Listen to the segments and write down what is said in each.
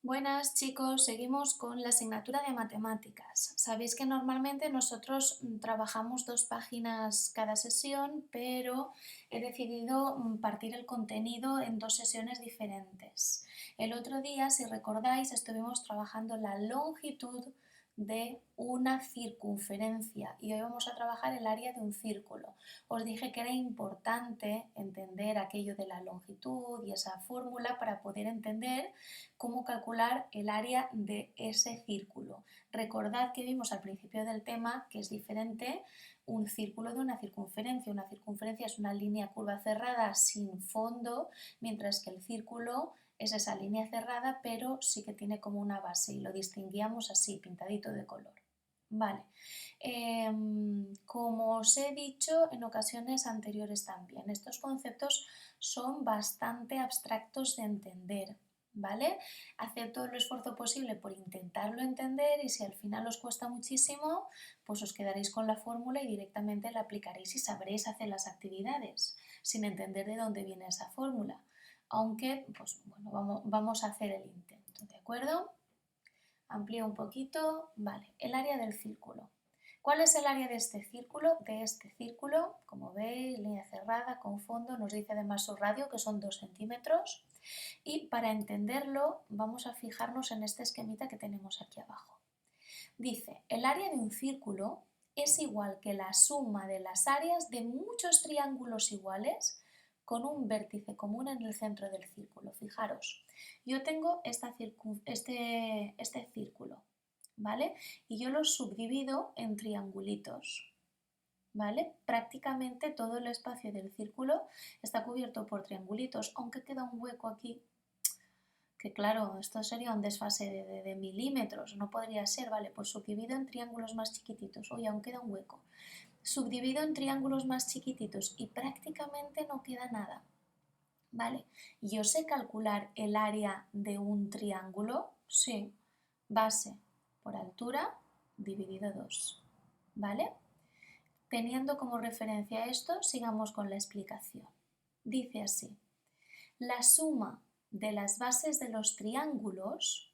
Buenas chicos, seguimos con la asignatura de matemáticas. Sabéis que normalmente nosotros trabajamos 2 páginas cada sesión, pero he decidido partir el contenido en 2 sesiones diferentes. El otro día, si recordáis, estuvimos trabajando la longitud de una circunferencia y hoy vamos a trabajar el área de un círculo. Os dije que era importante entender aquello de la longitud y esa fórmula para poder entender cómo calcular el área de ese círculo. Recordad que vimos al principio del tema que es diferente un círculo de una circunferencia. Una circunferencia es una línea curva cerrada sin fondo, mientras que el círculo es esa línea cerrada, pero sí que tiene como una base y lo distinguíamos así, pintadito de color. Vale, como os he dicho en ocasiones anteriores también, estos conceptos son bastante abstractos de entender, ¿vale? Haced todo el esfuerzo posible por intentarlo entender y si al final os cuesta muchísimo, pues os quedaréis con la fórmula y directamente la aplicaréis y sabréis hacer las actividades sin entender de dónde viene esa fórmula. Aunque, pues bueno, vamos a hacer el intento, ¿de acuerdo? Amplío un poquito, vale, el área del círculo. ¿Cuál es el área de este círculo? De este círculo, como veis, línea cerrada con fondo, nos dice además su radio que son 2 centímetros. Y para entenderlo vamos a fijarnos en este esquemita que tenemos aquí abajo. Dice, el área de un círculo es igual que la suma de las áreas de muchos triángulos iguales con un vértice común en el centro del círculo. Fijaros, yo tengo este círculo, ¿vale? Y yo lo subdivido en triangulitos, ¿vale? Prácticamente todo el espacio del círculo está cubierto por triangulitos, aunque queda un hueco aquí que claro, esto sería un desfase de milímetros, no podría ser, vale, pues subdivido en triángulos más chiquititos, oye, aún queda un hueco, subdivido en triángulos más chiquititos y prácticamente no queda nada, vale, yo sé calcular el área de un triángulo, sí, base por altura dividido 2, vale, teniendo como referencia esto, sigamos con la explicación, dice así, la suma de las bases de los triángulos,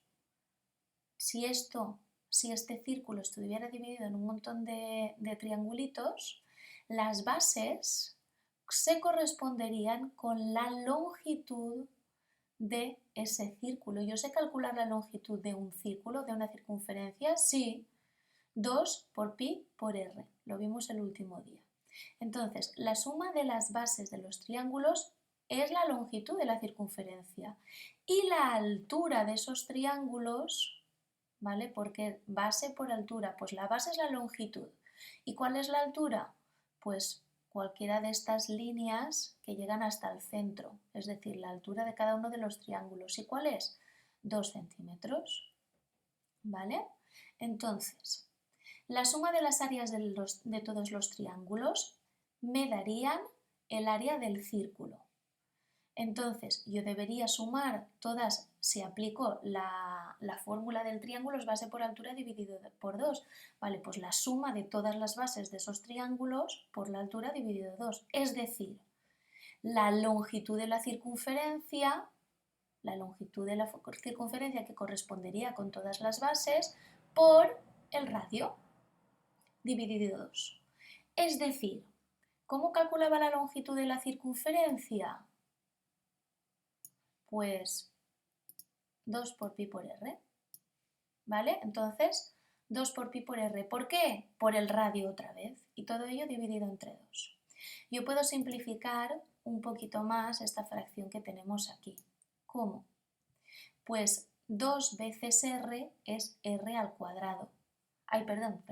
si este círculo estuviera dividido en un montón de triangulitos, las bases se corresponderían con la longitud de ese círculo. Yo sé calcular la longitud de un círculo, de una circunferencia, sí, 2 por pi por r, lo vimos el último día. Entonces, la suma de las bases de los triángulos es la longitud de la circunferencia y la altura de esos triángulos, ¿vale? Porque base por altura, pues la base es la longitud. ¿Y cuál es la altura? Pues cualquiera de estas líneas que llegan hasta el centro, es decir, la altura de cada uno de los triángulos. ¿Y cuál es? 2 centímetros, ¿vale? Entonces, la suma de las áreas de todos los triángulos me darían el área del círculo. Entonces, yo debería sumar todas, si aplico la fórmula del triángulo, es base por altura dividido por 2. Vale, pues la suma de todas las bases de esos triángulos por la altura dividido 2. Es decir, la longitud de la circunferencia que correspondería con todas las bases por el radio dividido 2. Es decir, ¿cómo calculaba la longitud de la circunferencia? Pues 2 por pi por r, ¿vale? Entonces, 2 por pi por r. ¿Por qué? Por el radio otra vez, y todo ello dividido entre 2. Yo puedo simplificar un poquito más esta fracción que tenemos aquí. ¿Cómo? Pues 2 veces r es r al cuadrado. Ay, perdón.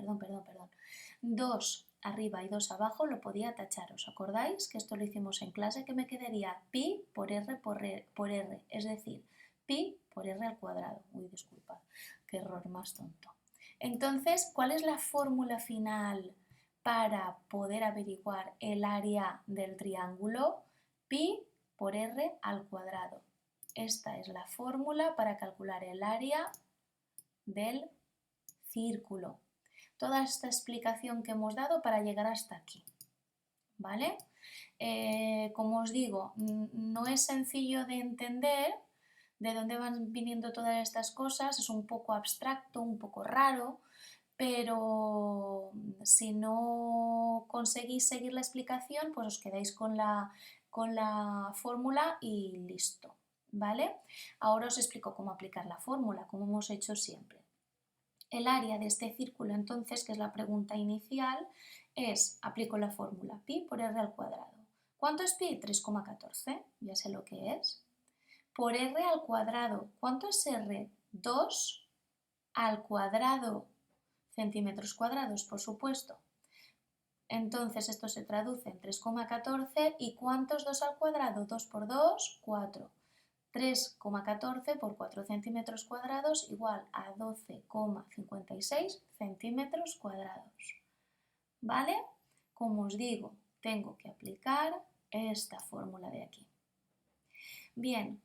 2 arriba y 2 abajo lo podía tachar. ¿Os acordáis que esto lo hicimos en clase? Que me quedaría pi por r, es decir, pi por r al cuadrado. Uy, disculpad, qué error más tonto. Entonces, ¿cuál es la fórmula final para poder averiguar el área del triángulo? Pi por r al cuadrado. Esta es la fórmula para calcular el área del círculo. Toda esta explicación que hemos dado para llegar hasta aquí, ¿vale? Como os digo, no es sencillo de entender, de dónde van viniendo todas estas cosas, es un poco abstracto, un poco raro, pero si no conseguís seguir la explicación, pues os quedáis con la fórmula y listo, ¿vale? Ahora os explico cómo aplicar la fórmula, como hemos hecho siempre. El área de este círculo, entonces, que es la pregunta inicial, es, aplico la fórmula pi por r al cuadrado. ¿Cuánto es pi? 3,14, ya sé lo que es. Por r al cuadrado, ¿cuánto es r? 2 al cuadrado, centímetros cuadrados, por supuesto. Entonces esto se traduce en 3,14 y ¿cuánto es 2 al cuadrado? 2 por 2, 4. 3,14 por 4 centímetros cuadrados igual a 12,56 centímetros cuadrados. ¿Vale? Como os digo, tengo que aplicar esta fórmula de aquí. Bien,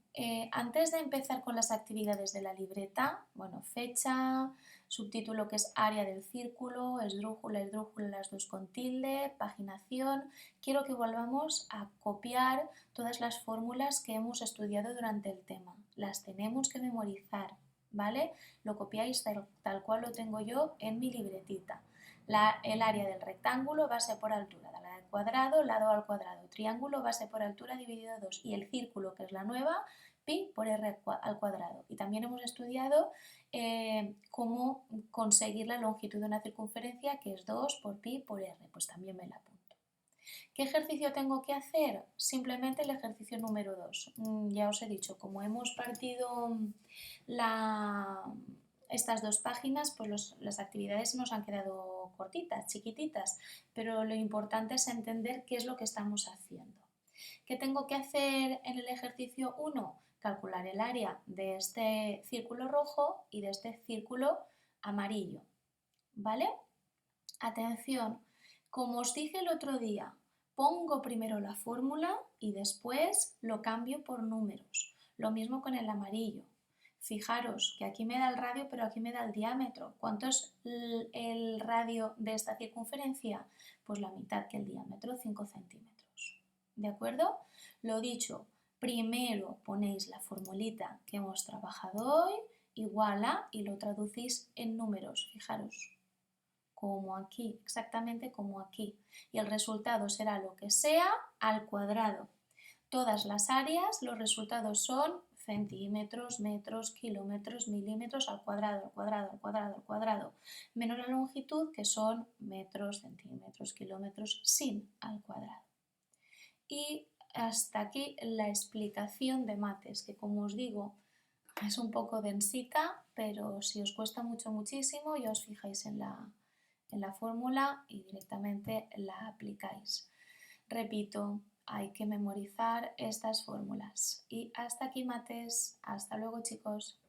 antes de empezar con las actividades de la libreta, bueno, fecha, subtítulo que es área del círculo, esdrújula, las dos con tilde, paginación, quiero que volvamos a copiar todas las fórmulas que hemos estudiado durante el tema. Las tenemos que memorizar, ¿vale? Lo copiáis tal cual lo tengo yo en mi libretita. El área del rectángulo, base por altura, del cuadrado, lado al cuadrado, triángulo, base por altura dividido 2 y el círculo, que es la nueva, pi por r al cuadrado. Y también hemos estudiado cómo conseguir la longitud de una circunferencia, que es 2 por pi por r, pues también me la apunto. ¿Qué ejercicio tengo que hacer? Simplemente el ejercicio número 2. Ya os he dicho, como hemos partido estas dos páginas, pues las actividades nos han quedado cortitas, chiquititas, pero lo importante es entender qué es lo que estamos haciendo. ¿Qué tengo que hacer en el ejercicio 1? Calcular el área de este círculo rojo y de este círculo amarillo, ¿vale? Atención, como os dije el otro día, pongo primero la fórmula y después lo cambio por números. Lo mismo con el amarillo. Fijaros que aquí me da el radio, pero aquí me da el diámetro. ¿Cuánto es el radio de esta circunferencia? Pues la mitad que el diámetro, 5 centímetros. ¿De acuerdo? Lo dicho, primero ponéis la formulita que hemos trabajado hoy, igual a, y lo traducís en números. Fijaros, como aquí, exactamente como aquí. Y el resultado será lo que sea al cuadrado. Todas las áreas, los resultados son centímetros, metros, kilómetros, milímetros al cuadrado, al cuadrado, al cuadrado, al cuadrado, menos la longitud que son metros, centímetros, kilómetros sin al cuadrado. Y hasta aquí la explicación de mates, que como os digo es un poco densita, pero si os cuesta muchísimo ya os fijáis en la fórmula y directamente la aplicáis. Repito, hay que memorizar estas fórmulas. Y hasta aquí mates, hasta luego chicos.